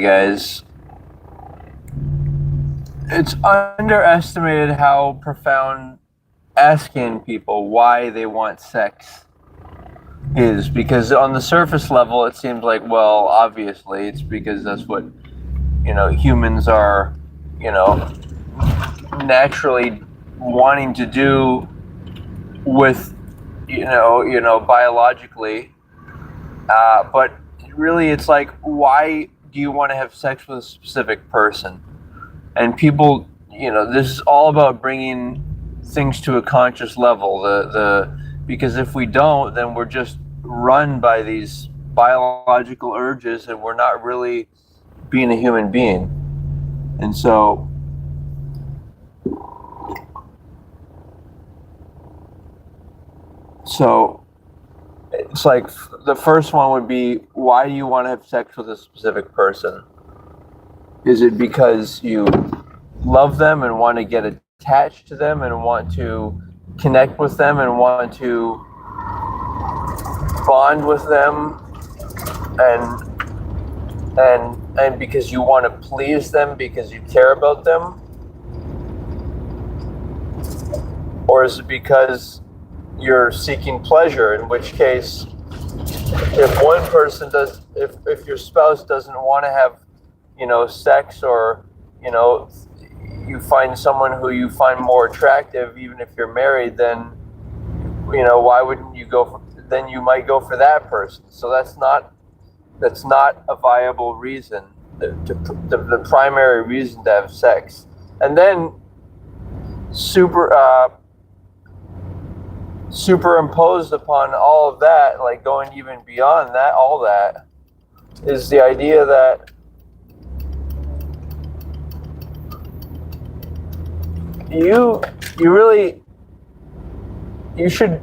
guys, it's underestimated how profound asking people why they want sex is, because on the surface level it seems like, well, obviously it's because that's what humans are naturally wanting to do with biologically, but really it's like, why do you want to have sex with a specific person? And people, this is all about bringing things to a conscious level. Because if we don't, then we're just run by these biological urges, and we're not really being a human being. And so it's like, the first one would be, why do you want to have sex with a specific person? Is it because you love them and want to get attached to them and want to connect with them and want to bond with them, and because you want to please them because you care about them? Or is it because you're seeking pleasure, in which case, if one person does, if your spouse doesn't want to have sex, or you find someone who you find more attractive, even if you're married, then why wouldn't you go for, then you might go for that person. So that's not a viable reason, the primary reason to have sex. And then superimposed upon all of that, like going even beyond that, all that, is the idea that you should,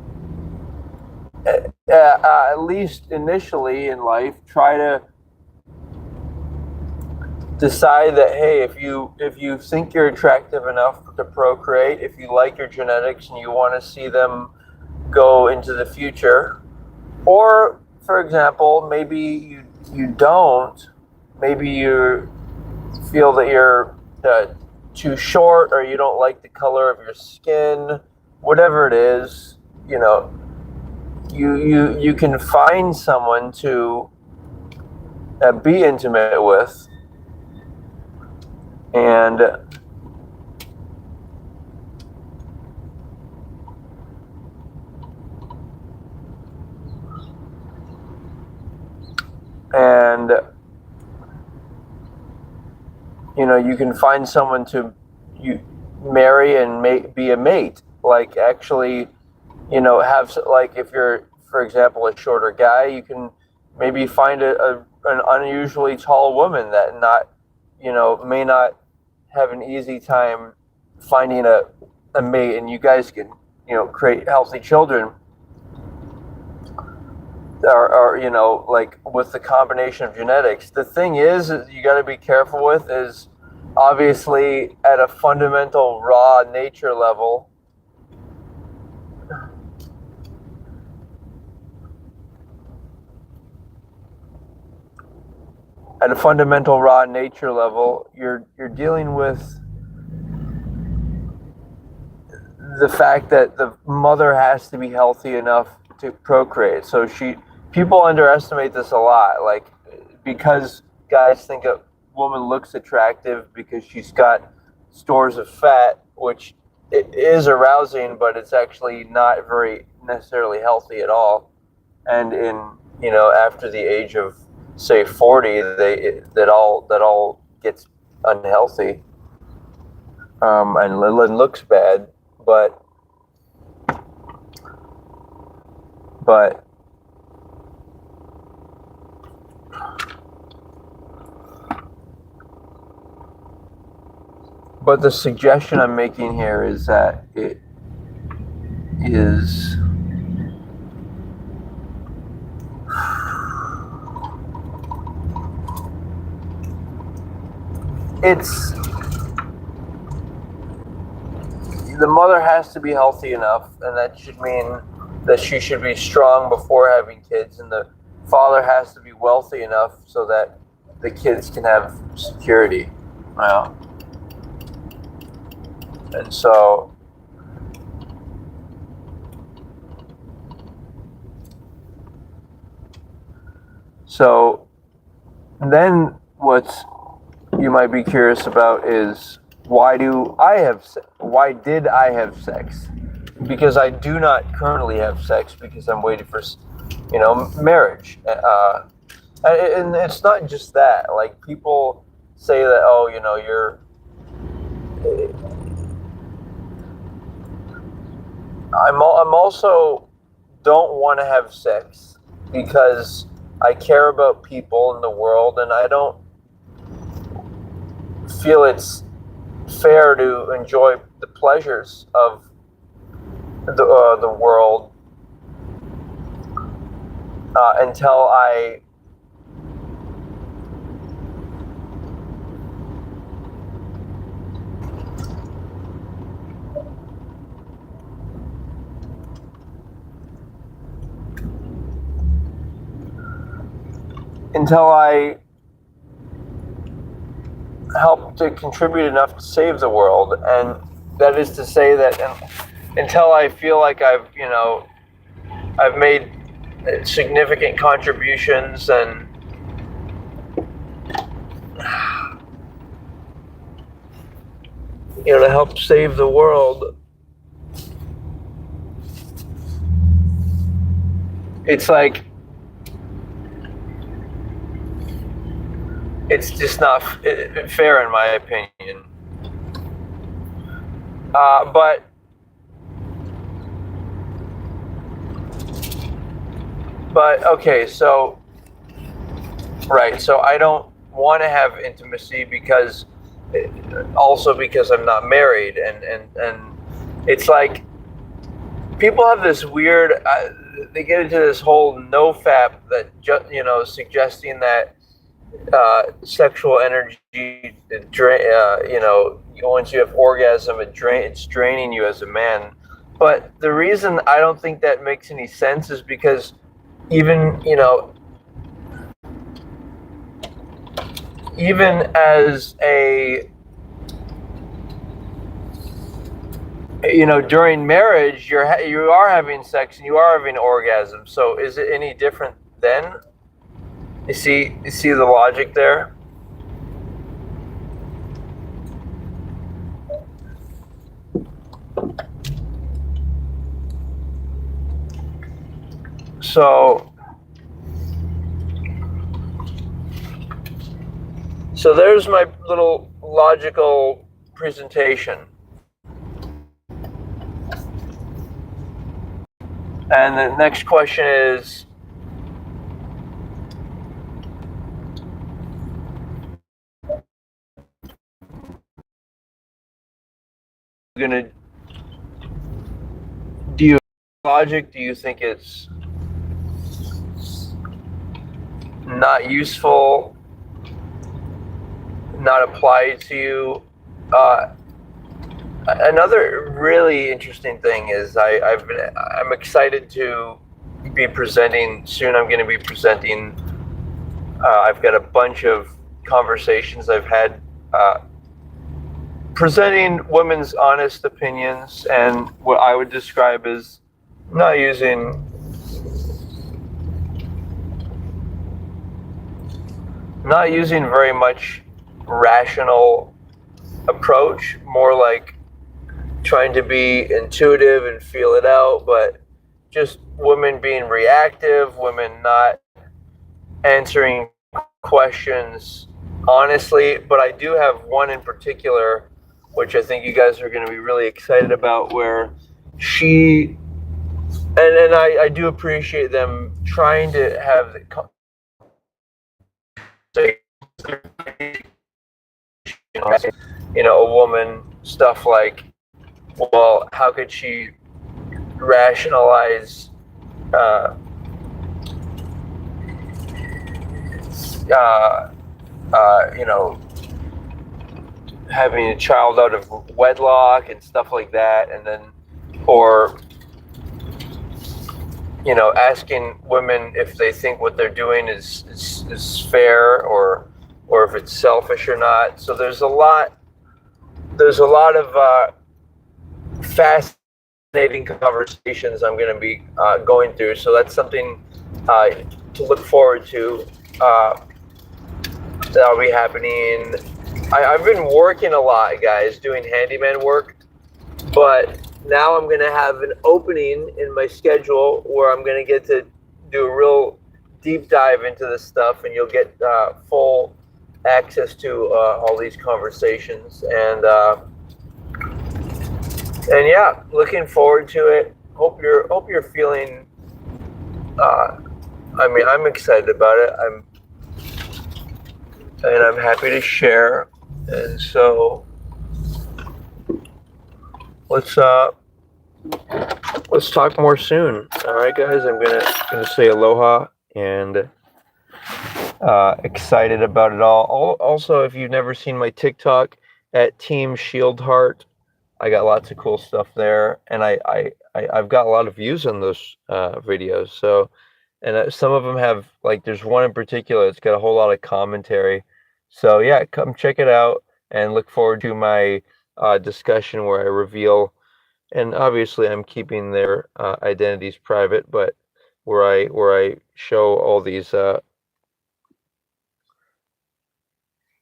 at least initially in life, try to decide that, hey, if you think you're attractive enough to procreate, if you like your genetics and you want to see them go into the future, or for example, maybe you don't, maybe you feel that you're too short, or you don't like the color of your skin, whatever it is, you can find someone to be intimate with, and you can find someone to marry and be a mate, like actually have, like, if you're, for example, a shorter guy, you can maybe find an unusually tall woman that may not have an easy time finding a mate, and you guys can create healthy children, or like with the combination of genetics. The thing is you got to be careful with is, obviously, at a fundamental raw nature level, you're dealing with the fact that the mother has to be healthy enough to procreate. So people underestimate this a lot, like, because guys think a woman looks attractive because she's got stores of fat, which it is arousing, but it's actually not very necessarily healthy at all. And after the age of, say, 40, that all gets unhealthy, and looks bad, but the suggestion I'm making here is that the mother has to be healthy enough, and that should mean that she should be strong before having kids, and the father has to be wealthy enough so that the kids can have security. Well, and so then what's you might be curious about is why did I have sex? Because I do not currently have sex because I'm waiting for, marriage. And it's not just that. Like, people say that, oh, I'm also don't want to have sex because I care about people in the world, and I don't feel it's fair to enjoy the pleasures of the world until I help to contribute enough to save the world. And that is to say that until I feel like I've made significant contributions and to help save the world, it's like it's just not fair in my opinion. But okay, so I don't want to have intimacy because I'm not married, and it's like people have this weird they get into this whole nofap that suggesting that sexual energy once you have orgasm it's draining you as a man. But the reason I don't think that makes any sense is because even as a during marriage you are having sex and you are having orgasm, so is it any different then? You see the logic there? So there's my little logical presentation. And the next question is, do you logic? Do you think it's not useful, not applied to you? Another really interesting thing is I'm excited to be presenting soon. I'm going to be presenting. I've got a bunch of conversations I've had presenting women's honest opinions and what I would describe as not using very much rational approach, more like trying to be intuitive and feel it out, but just women being reactive, women not answering questions honestly. But I do have one in particular, which I think you guys are going to be really excited about, where she, and I do appreciate them trying to have a woman stuff like, well, how could she rationalize having a child out of wedlock and stuff like that, and then, or asking women if they think what they're doing is fair, or or if it's selfish or not. So there's a lot of fascinating conversations I'm going to be going through. So that's something to look forward to. That'll be happening. I've been working a lot, guys, doing handyman work, but now I'm going to have an opening in my schedule where I'm going to get to do a real deep dive into this stuff, and you'll get full access to all these conversations. And yeah, looking forward to it. Hope you're feeling. I'm excited about it. I'm happy to share. And so let's talk more soon. All right, guys. I'm gonna say aloha and excited about it all. Also, if you've never seen my TikTok at Team Shieldheart, I got lots of cool stuff there, and I've got a lot of views on those videos. So, and some of them have, like, there's one in particular. It's got a whole lot of commentary. So yeah, come check it out and look forward to my discussion where I reveal, and obviously I'm keeping their identities private, but where I show all these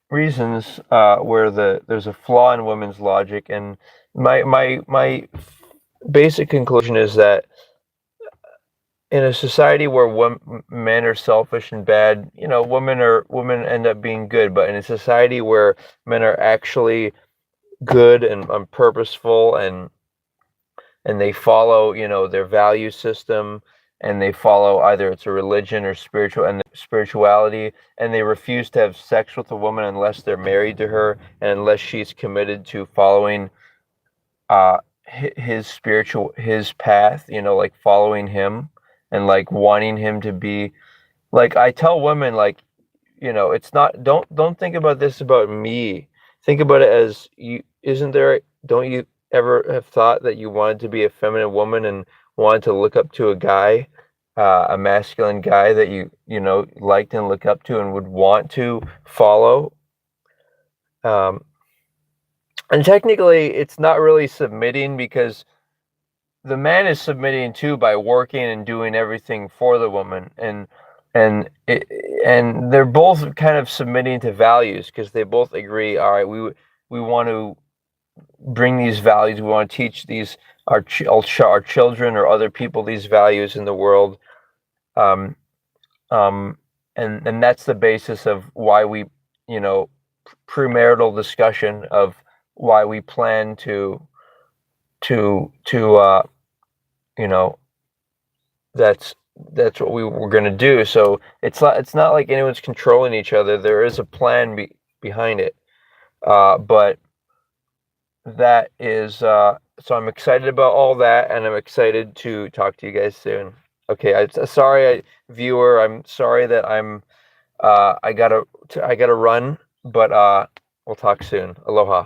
reasons where there's a flaw in women's logic, and my basic conclusion is that in a society where men are selfish and bad, women end up being good. But in a society where men are actually good and purposeful, and they follow, their value system, and they follow either it's a religion or spirituality, and they refuse to have sex with a woman unless they're married to her and unless she's committed to following his path, like following him and like wanting him to be like. I tell women, like, it's not, don't think about this about me. Think about it as don't you ever have thought that you wanted to be a feminine woman and wanted to look up to a guy, a masculine guy that you liked and look up to and would want to follow? And technically, it's not really submitting, because the man is submitting too by working and doing everything for the woman, and they're both kind of submitting to values, because they both agree. All right, we want to bring these values. We want to teach these our children or other people these values in the world. Um, and that's the basis of why we, premarital discussion of why we plan to that's what we were going to do. So it's not like anyone's controlling each other. There is a plan behind it. But that is so I'm excited about all that, and I'm excited to talk to you guys soon. Okay, sorry, viewer. I'm sorry that I gotta run, but we'll talk soon. Aloha.